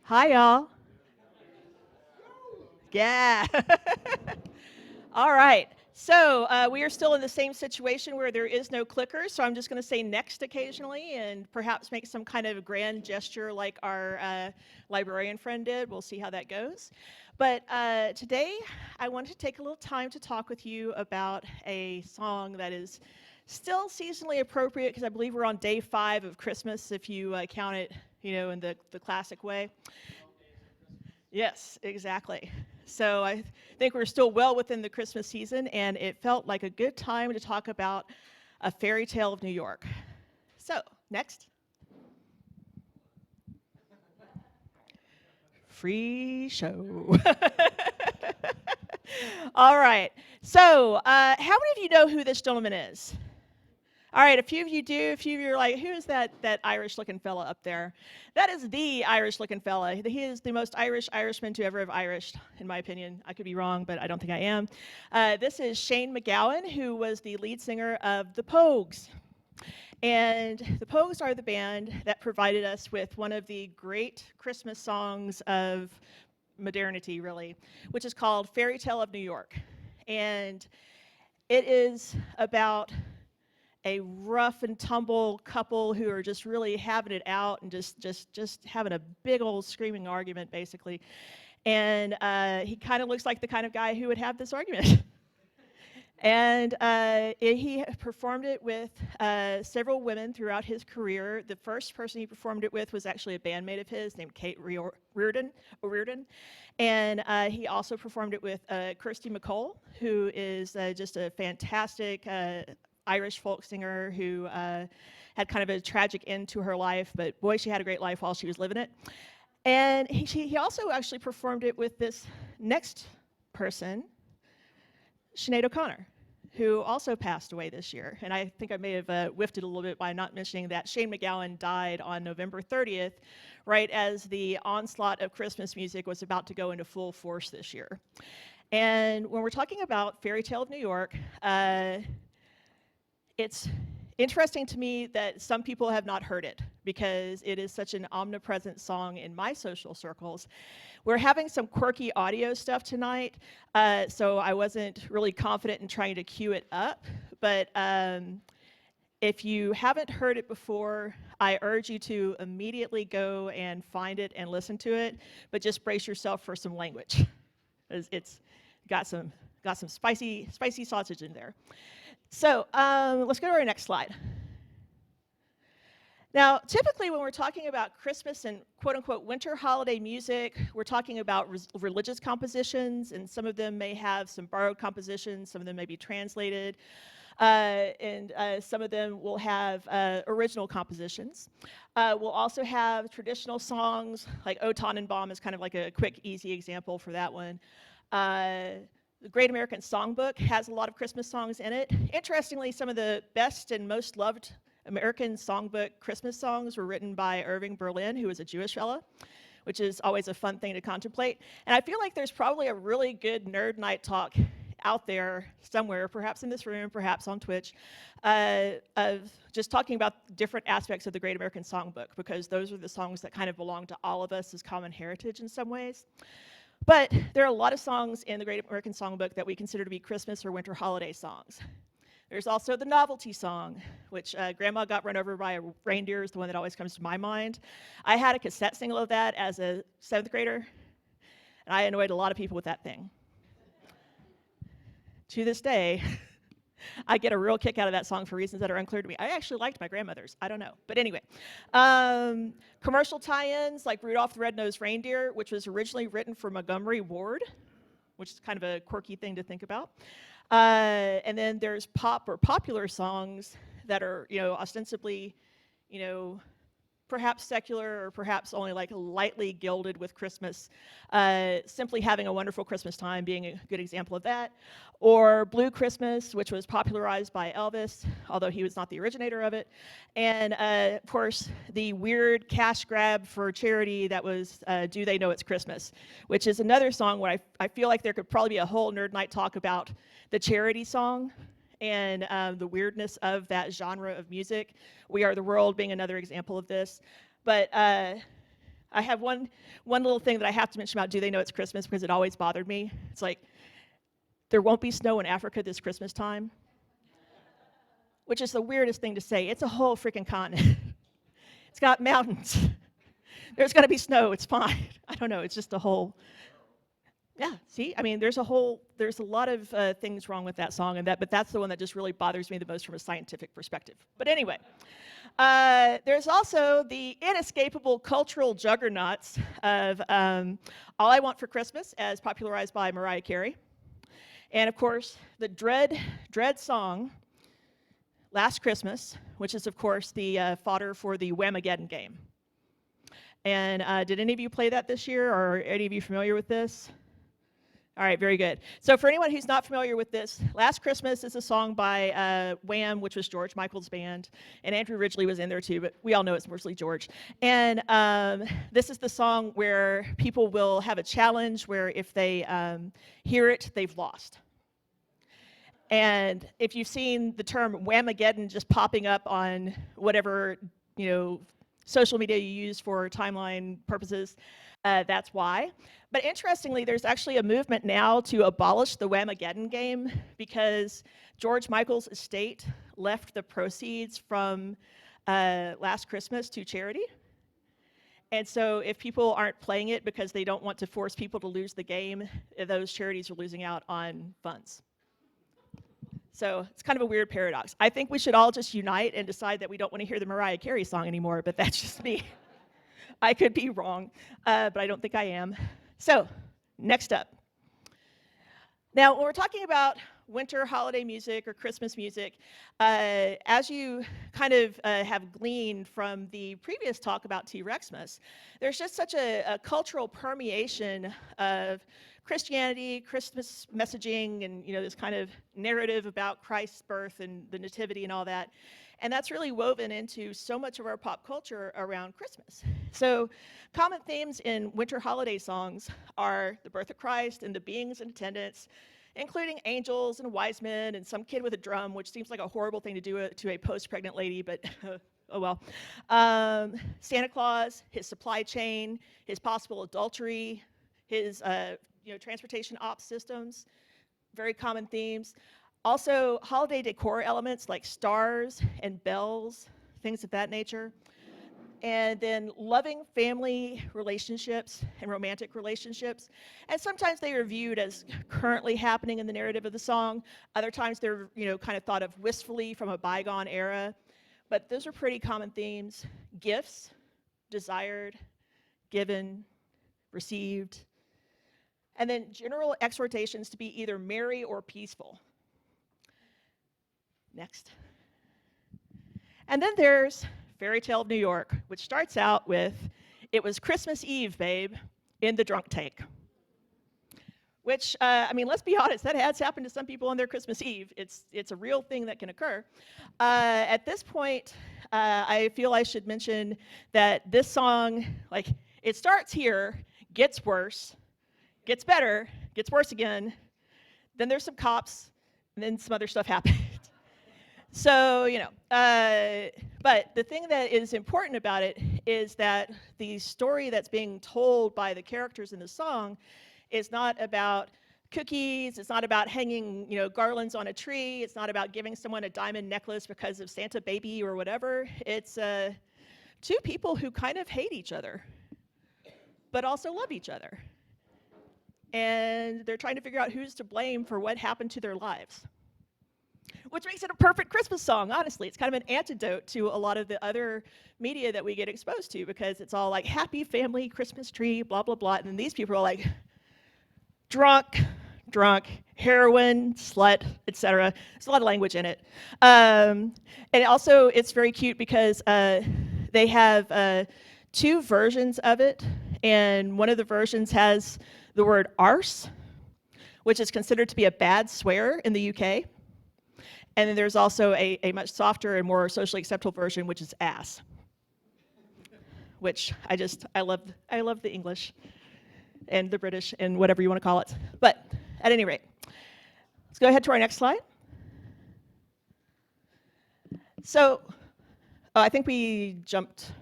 Hi, y'all. Yeah. All right. So we are still in the same situation where there is no clicker. So I'm just going to say next occasionally and perhaps make some kind of grand gesture like our librarian friend did. We'll see how that goes. But today I wanted to take a little time to talk with you about a song that is still seasonally appropriate because I believe we're on day 5 of Christmas if you count it, in the classic way. Yes, exactly. So I think we're still well within the Christmas season, and it felt like a good time to talk about a fairy tale of New York. So, next. Free show. All right. So, how many of you know who this gentleman is? All right, a few of you do. A few of you are like, who's that Irish-looking fella up there? That is the Irish-looking fella. He is the most Irish Irishman to ever have Irished, in my opinion. I could be wrong, but I don't think I am. This is Shane MacGowan, who was the lead singer of the Pogues. And the Pogues are the band that provided us with one of the great Christmas songs of modernity, really, which is called Fairytale of New York. And it is about a rough and tumble couple who are just really having it out and just having a big old screaming argument, basically. And he kind of looks like the kind of guy who would have this argument. And he performed it with several women throughout his career. The first person he performed it with was actually a bandmate of his named Kate Reardon. And he also performed it with Kirsty MacColl, who is just a fantastic Irish folk singer who had kind of a tragic end to her life, but boy, she had a great life while she was living it. And he also actually performed it with this next person, Sinead O'Connor, who also passed away this year. And I think I may have whiffed it a little bit by not mentioning that Shane MacGowan died on November 30th, right as the onslaught of Christmas music was about to go into full force this year. And when we're talking about Fairytale of New York, it's interesting to me that some people have not heard it because it is such an omnipresent song in my social circles. We're having some quirky audio stuff tonight, so I wasn't really confident in trying to cue it up, but if you haven't heard it before, I urge you to immediately go and find it and listen to it, but just brace yourself for some language. It's got some spicy sausage in there. So let's go to our next slide. Now, typically when we're talking about Christmas and quote-unquote winter holiday music, we're talking about religious compositions, and some of them may have some borrowed compositions, some of them may be translated, and some of them will have original compositions. We'll also have traditional songs, like O Tannenbaum is kind of like a quick, easy example for that one. The Great American Songbook has a lot of Christmas songs in it. Interestingly, some of the best and most loved American Songbook Christmas songs were written by Irving Berlin, who was a Jewish fella, which is always a fun thing to contemplate. And I feel like there's probably a really good Nerd Night talk out there somewhere, perhaps in this room, perhaps on Twitch, of just talking about different aspects of the Great American Songbook, because those are the songs that kind of belong to all of us as common heritage in some ways. But there are a lot of songs in the Great American Songbook that we consider to be Christmas or winter holiday songs. There's also the novelty song, which Grandma got run over by a reindeer is the one that always comes to my mind. I had a cassette single of that as a 7th grader, and I annoyed a lot of people with that thing. To this day, I get a real kick out of that song for reasons that are unclear to me. I actually liked my grandmother's. I don't know. But anyway, commercial tie-ins like Rudolph the Red-Nosed Reindeer, which was originally written for Montgomery Ward, which is kind of a quirky thing to think about. And then there's pop or popular songs that are, ostensibly, perhaps secular or perhaps only like lightly gilded with Christmas, simply having a wonderful Christmas time being a good example of that. Or Blue Christmas, which was popularized by Elvis, although he was not the originator of it. And of course, the weird cash grab for charity that was Do They Know It's Christmas, which is another song where I feel like there could probably be a whole Nerd Night talk about the charity song and the weirdness of that genre of music. We Are the World being another example of this. But I I have one little thing that I have to mention about Do They Know It's Christmas, because it always bothered me. It's like, there won't be snow in Africa this Christmas time, which is the weirdest thing to say. It's a whole freaking continent. It's got mountains. There's going to be snow. It's fine. I don't know. It's just a whole. Yeah. See, I mean, there's a lot of things wrong with that song, but that's the one that just really bothers me the most from a scientific perspective. But anyway, there's also the inescapable cultural juggernauts of All I Want for Christmas, as popularized by Mariah Carey, and of course the dread song Last Christmas, which is of course the fodder for the Whamageddon game. And did any of you play that this year, or are any of you familiar with this? All right, very good. So for anyone who's not familiar with this, Last Christmas is a song by Wham, which was George Michael's band, and Andrew Ridgeley was in there too, but we all know it's mostly George. And this is the song where people will have a challenge where if they hear it, they've lost. And if you've seen the term Whamageddon just popping up on whatever, social media you use for timeline purposes, that's why. But interestingly, there's actually a movement now to abolish the Whamageddon game, because George Michael's estate left the proceeds from Last Christmas to charity. And so if people aren't playing it because they don't want to force people to lose the game, those charities are losing out on funds. So it's kind of a weird paradox. I think we should all just unite and decide that we don't want to hear the Mariah Carey song anymore, but that's just me. I could be wrong, but I don't think I am. So, next up. Now, when we're talking about winter holiday music or Christmas music, as you kind of have gleaned from the previous talk about T-Rexmas, there's just such a cultural permeation of Christianity, Christmas messaging, and this kind of narrative about Christ's birth and the nativity and all that. And that's really woven into so much of our pop culture around Christmas. So common themes in winter holiday songs are the birth of Christ and the beings in attendance, including angels and wise men and some kid with a drum, which seems like a horrible thing to do to a post-pregnant lady, but oh well. Santa Claus, his supply chain, his possible adultery, his transportation ops systems, very common themes. Also, holiday decor elements like stars and bells, things of that nature. And then loving family relationships and romantic relationships. And sometimes they are viewed as currently happening in the narrative of the song. Other times they're, kind of thought of wistfully from a bygone era. But those are pretty common themes. Gifts, desired, given, received. And then general exhortations to be either merry or peaceful. Next. And then there's Fairytale of New York, which starts out with, "It was Christmas Eve, babe, in the drunk tank." Which, let's be honest, that has happened to some people on their Christmas Eve. It's a real thing that can occur. At this point, I feel I should mention that this song, it starts here, gets worse, gets better, gets worse again, then there's some cops, and then some other stuff happens. So, but the thing that is important about it is that the story that's being told by the characters in the song is not about cookies, it's not about hanging, garlands on a tree, it's not about giving someone a diamond necklace because of Santa baby or whatever. It's two people who kind of hate each other, but also love each other. And they're trying to figure out who's to blame for what happened to their lives. Which makes it a perfect Christmas song, honestly. It's kind of an antidote to a lot of the other media that we get exposed to, because it's all like happy family, Christmas tree, blah, blah, blah. And then these people are like drunk, heroin, slut, etc. There's a lot of language in it. And also, it's very cute because they have two versions of it. And one of the versions has the word arse, which is considered to be a bad swear in the UK. And then there's also a much softer and more socially acceptable version, which is ass. Which I love the English and the British and whatever you want to call it. But at any rate, let's go ahead to our next slide. So, I think we jumped.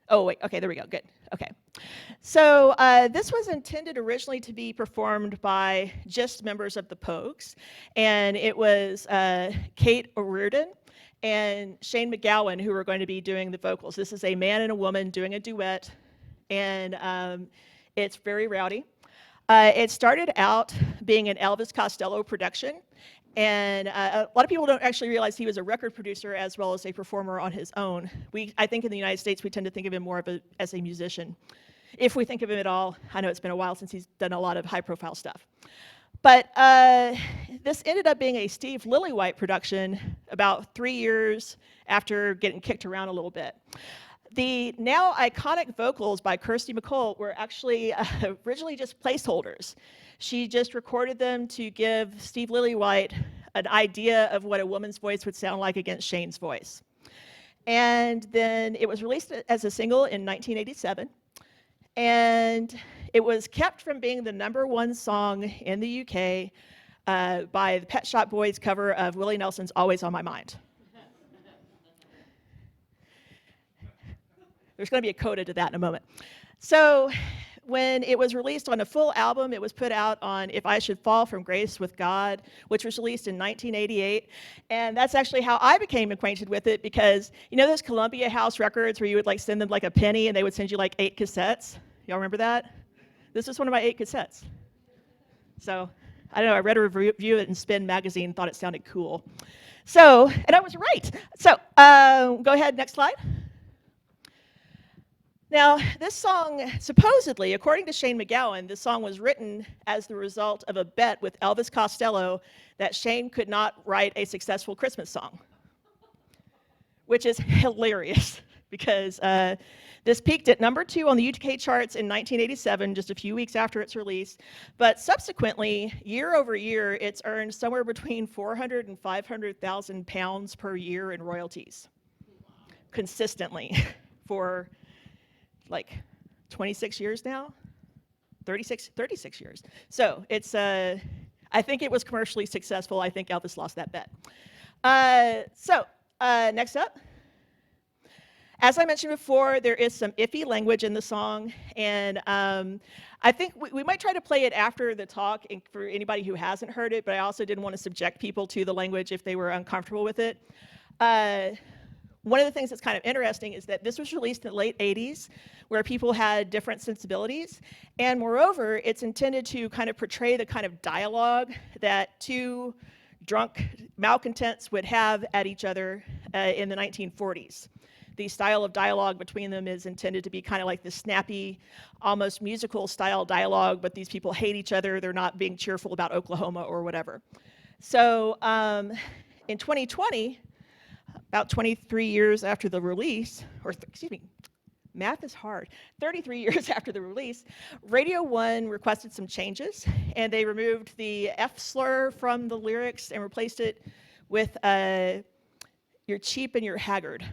Oh, wait, okay, there we go, good. Okay. So this was intended originally to be performed by just members of the Pogues, and it was Kate O'Riordan and Shane McGowan who were going to be doing the vocals. This is a man and a woman doing a duet, and it's very rowdy. It started out being an Elvis Costello production, and a lot of people don't actually realize he was a record producer as well as a performer on his own. I think in the United States we tend to think of him more as a musician, if we think of him at all. I know it's been a while since he's done a lot of high-profile stuff. But this ended up being a Steve Lillywhite production about 3 years after getting kicked around a little bit. The now iconic vocals by Kirsty MacColl were actually originally just placeholders. She just recorded them to give Steve Lillywhite an idea of what a woman's voice would sound like against Shane's voice. And then it was released as a single in 1987. And it was kept from being the #1 song in the UK by the Pet Shop Boys cover of Willie Nelson's Always on My Mind. There's going to be a coda to that in a moment. So when it was released on a full album, it was put out on If I Should Fall from Grace with God, which was released in 1988. And that's actually how I became acquainted with it, because you know those Columbia House records where you would like send them like a penny and they would send you like 8 cassettes? Y'all remember that? This is one of my 8 cassettes. So I don't know, I read a review of it in Spin magazine, thought it sounded cool. So, and I was right. So go ahead, next slide. Now, this song, supposedly, according to Shane McGowan, this song was written as the result of a bet with Elvis Costello that Shane could not write a successful Christmas song, which is hilarious because this peaked at #2 on the UK charts in 1987, just a few weeks after its release. But subsequently, year over year, it's earned somewhere between 400 and 500,000 pounds per year in royalties, consistently for like 26 years now, 36 years. So it's, I think it was commercially successful. I think Elvis lost that bet. Next up. As I mentioned before, there is some iffy language in the song, and I think we might try to play it after the talk for anybody who hasn't heard it, but I also didn't want to subject people to the language if they were uncomfortable with it. One of the things that's kind of interesting is that this was released in the late 80s, where people had different sensibilities, and moreover, it's intended to kind of portray the kind of dialogue that two drunk malcontents would have at each other in the 1940s. The style of dialogue between them is intended to be kind of like the snappy, almost musical style dialogue, but these people hate each other, they're not being cheerful about Oklahoma or whatever. So in 2020, about 23 years after the release, excuse me, math is hard, 33 years after the release, Radio 1 requested some changes, and they removed the F slur from the lyrics and replaced it with "you're cheap and you're haggard,"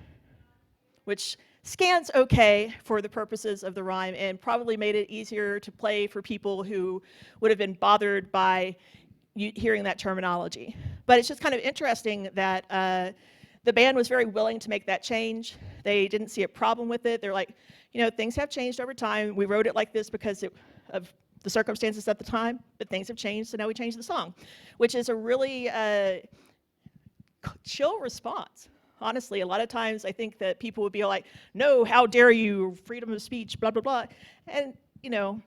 which scans okay for the purposes of the rhyme and probably made it easier to play for people who would have been bothered by hearing that terminology. But it's just kind of interesting that the band was very willing to make that change. They didn't see a problem with it. They're like, you know, things have changed over time. We wrote it like this because of the circumstances at the time, but things have changed, so now we changed the song, which is a really chill response. Honestly, a lot of times I think that people would be like, no, how dare you, freedom of speech, blah, blah, blah. And, you know,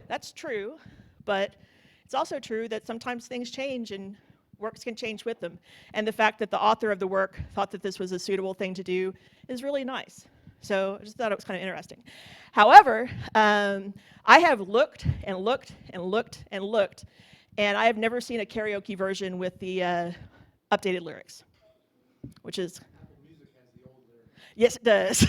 that's true, but it's also true that sometimes things change and works can change with them. And the fact that the author of the work thought that this was a suitable thing to do is really nice. So I just thought it was kind of interesting. However, I have looked and looked and looked and looked, and I have never seen a karaoke version with the updated lyrics, which is... Yes, it does.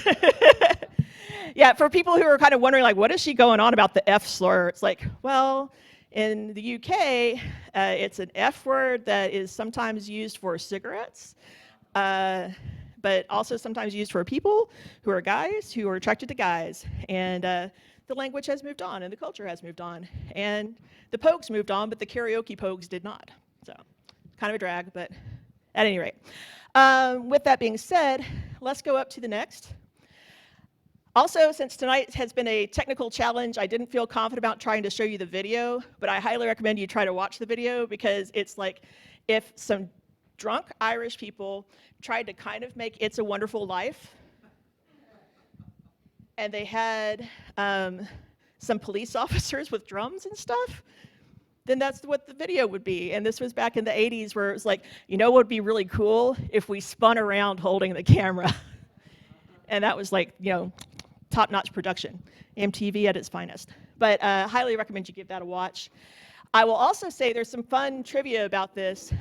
Yeah, for people who are kind of wondering, like, what is she going on about the F slur? It's like, well, in the UK, it's an F word that is sometimes used for cigarettes, but also sometimes used for people who are guys who are attracted to guys. And the language has moved on, and the culture has moved on. And the Pogues moved on, but the karaoke Pogues did not. So, kind of a drag, but at any rate. With that being said, let's go up to the next. Also, since tonight has been a technical challenge, I didn't feel confident about trying to show you the video, but I highly recommend you try to watch the video because it's like if some drunk Irish people tried to kind of make It's a Wonderful Life, and they had some police officers with drums and stuff, then that's what the video would be. And this was back in the 80s where it was like, you know what would be really cool if we spun around holding the camera. And that was like, you know, top-notch production, MTV at its finest. But highly recommend you give that a watch. I will also say there's some fun trivia about this.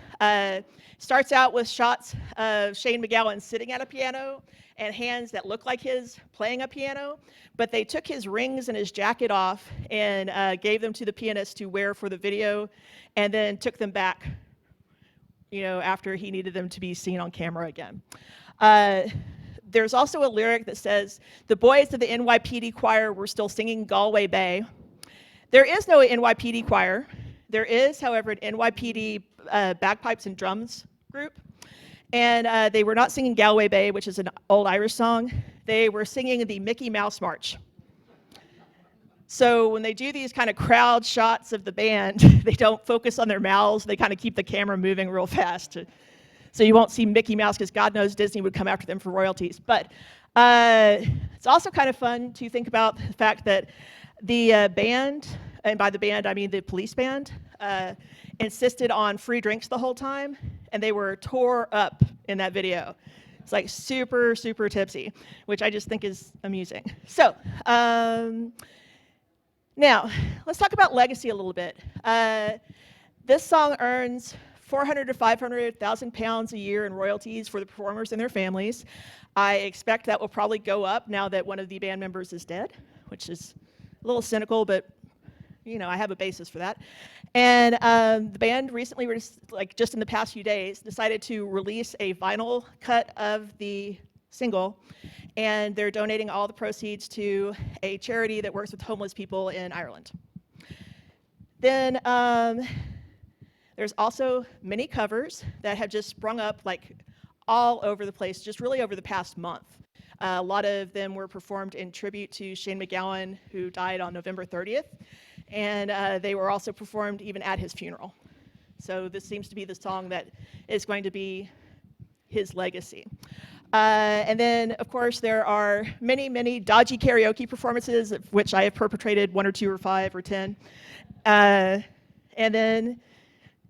Starts out with shots of Shane MacGowan sitting at a piano and hands that look like his playing a piano, but they took his rings and his jacket off and gave them to the pianist to wear for the video, and then took them back, you know, after he needed them to be seen on camera again. There's also a lyric that says, the boys of the NYPD choir were still singing Galway Bay. There is no NYPD choir. There is, however, an NYPD bagpipes and drums group. And they were not singing Galway Bay, which is an old Irish song. They were singing the Mickey Mouse March. So when they do these kind of crowd shots of the band, they don't focus on their mouths. They kind of keep the camera moving real fast. So you won't see Mickey Mouse, because God knows Disney would come after them for royalties. But it's also kind of fun to think about the fact that the band, and by the band I mean the police band, insisted on free drinks the whole time, and they were tore up in that video. It's like super, super tipsy, which I just think is amusing. So now, let's talk about legacy a little bit. This song earns 400 to 500,000 pounds a year in royalties for the performers and their families. I expect that will probably go up now that one of the band members is dead, which is a little cynical, but you know, I have a basis for that. And the band recently, like just in the past few days, decided to release a vinyl cut of the single, and they're donating all the proceeds to a charity that works with homeless people in Ireland. Then there's also many covers that have just sprung up like all over the place, just really over the past month. A lot of them were performed in tribute to Shane MacGowan, who died on November 30th. And they were also performed even at his funeral. So this seems to be the song that is going to be his legacy. And then, of course, there are many, many dodgy karaoke performances, of which I have perpetrated 1 or 2 or 5 or 10. And then,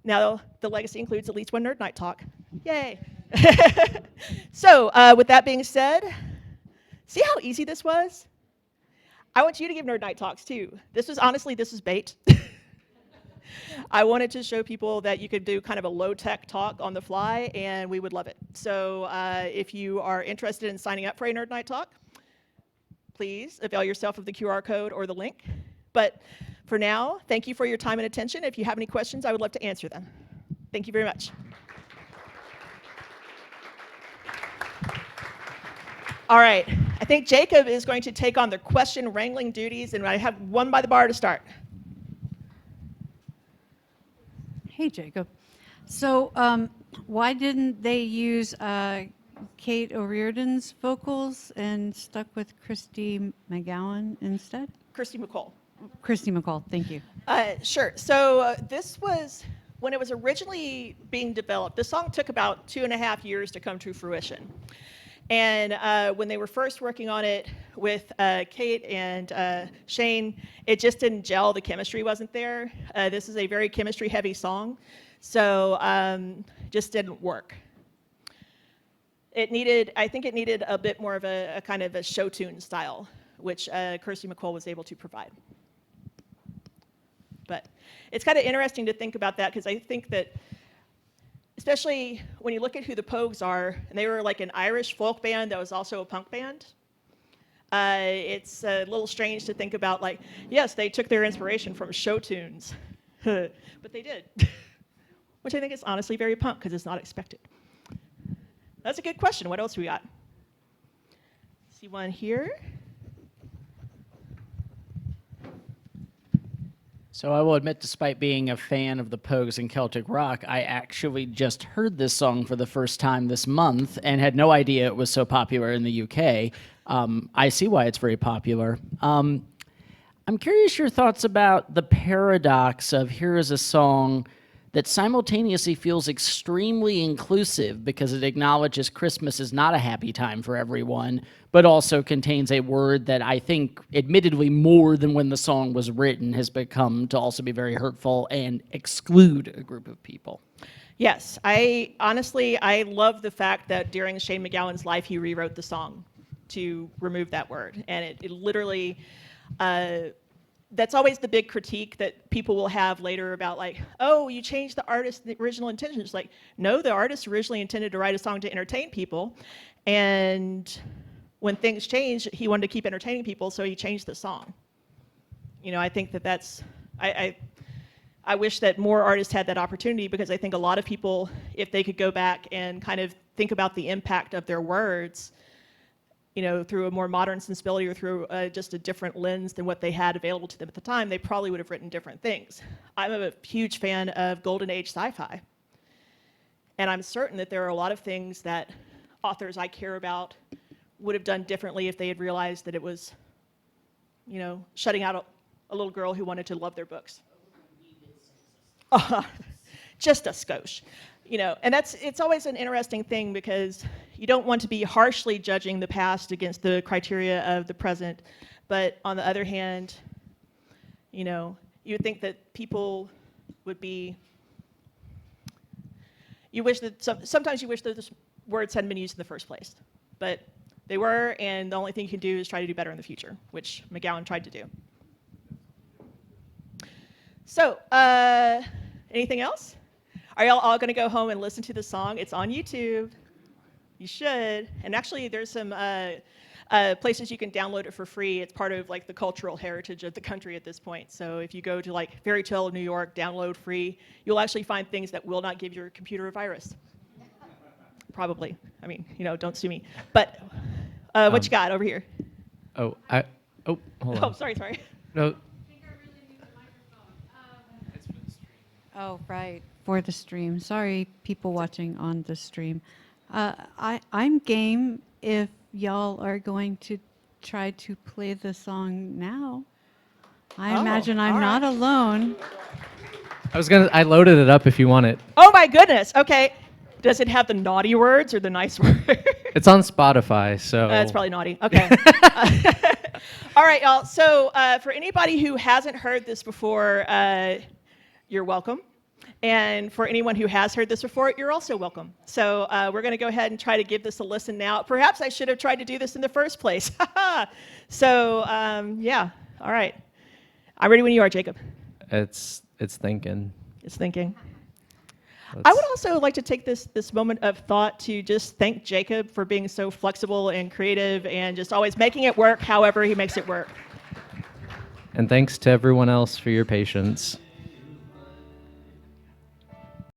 now the legacy includes at least one Nerd Nite talk. Yay! So, with that being said, see how easy this was? I want you to give Nerd Nite talks too. This is bait. I wanted to show people that you could do kind of a low-tech talk on the fly, and we would love it. So if you are interested in signing up for a Nerd Nite talk, please avail yourself of the QR code or the link. But for now, thank you for your time and attention. If you have any questions, I would love to answer them. Thank you very much. All right, I think Jacob is going to take on the question wrangling duties, and I have one by the bar to start. Hey, Jacob. So why didn't they use Kate O'Riordan's vocals and stuck with Christy MacGowan instead? Christy McCall. Christy McCall, thank you. Sure. So this was, when it was originally being developed, the song took about 2.5 years to come to fruition. And when they were first working on it with Kate and Shane, it just didn't gel. The chemistry wasn't there. This is a very chemistry-heavy song, so just didn't work. I think it needed a bit more of a kind of a show tune style, which Kirsty McCall was able to provide. But it's kind of interesting to think about that, because I think that, especially when you look at who the Pogues are, and they were like an Irish folk band that was also a punk band. It's a little strange to think about, like, yes, they took their inspiration from show tunes, but they did, which I think is honestly very punk, because it's not expected. That's a good question. What else we got? See one here. So I will admit, despite being a fan of the Pogues and Celtic rock, I actually just heard this song for the first time this month and had no idea it was so popular in the UK. I see why it's very popular. I'm curious your thoughts about the paradox of here is a song that simultaneously feels extremely inclusive because it acknowledges Christmas is not a happy time for everyone, but also contains a word that I think, admittedly, more than when the song was written, has become to also be very hurtful and exclude a group of people. Yes, I honestly, I love the fact that during Shane MacGowan's life, he rewrote the song to remove that word. And it literally, that's always the big critique that people will have later about like, oh, you changed the artist's original intention. It's like, no, the artist originally intended to write a song to entertain people. And when things changed, he wanted to keep entertaining people, so he changed the song. You know, I think that that's, I wish that more artists had that opportunity, because I think a lot of people, if they could go back and kind of think about the impact of their words, you know, through a more modern sensibility or through just a different lens than what they had available to them at the time, they probably would have written different things. I'm a huge fan of Golden Age sci-fi. And I'm certain that there are a lot of things that authors I care about would have done differently if they had realized that it was, you know, shutting out a little girl who wanted to love their books. Just a skosh. You know, and it's always an interesting thing, because you don't want to be harshly judging the past against the criteria of the present, but on the other hand, you know, you would think that people would be, you wish that sometimes you wish that those words hadn't been used in the first place, but they were, and the only thing you can do is try to do better in the future, which MacGowan tried to do. So, anything else? Are y'all all going to go home and listen to the song? It's on YouTube. You should. And actually, there's some places you can download it for free. It's part of like the cultural heritage of the country at this point. So if you go to like Fairytale of New York, download free, you'll actually find things that will not give your computer a virus. Probably. I mean, you know, don't sue me. But what you got over here? Hold on. Oh, sorry. No. Oh, right, for the stream. Sorry, people watching on the stream. I'm game if y'all are going to try to play the song now. I imagine I'm not alone. I loaded it up if you want it. Oh my goodness. Okay. Does it have the naughty words or the nice words? It's on Spotify, so. That's probably naughty. Okay. All right, y'all. So for anybody who hasn't heard this before, you're welcome. And for anyone who has heard this before, you're also welcome. So we're going to go ahead and try to give this a listen now. Perhaps I should have tried to do this in the first place. So yeah. All right. I'm ready when you are, Jacob. It's thinking. It's thinking. I would also like to take this moment of thought to just thank Jacob for being so flexible and creative and just always making it work however he makes it work. And thanks to everyone else for your patience.